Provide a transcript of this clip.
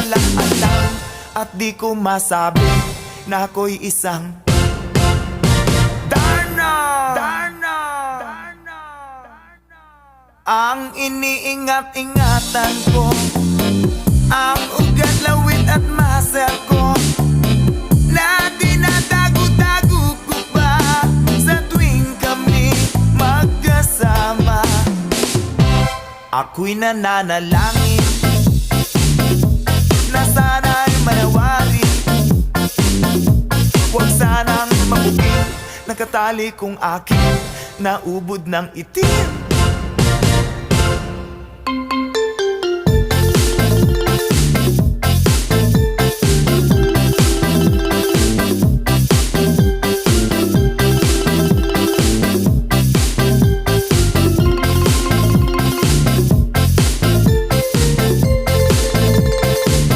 lang alam at di ko masabi na ako'y isang Darna. Ang iniingat-ingatan ko, ang ugat, lawit at muscle ko, na dinadago-dago ko pa sa tuwing kami magkasama. Ako'y nananalangin na sana'y manawari, huwag sanang mabugin, nakatali kong aking naubod ng itim.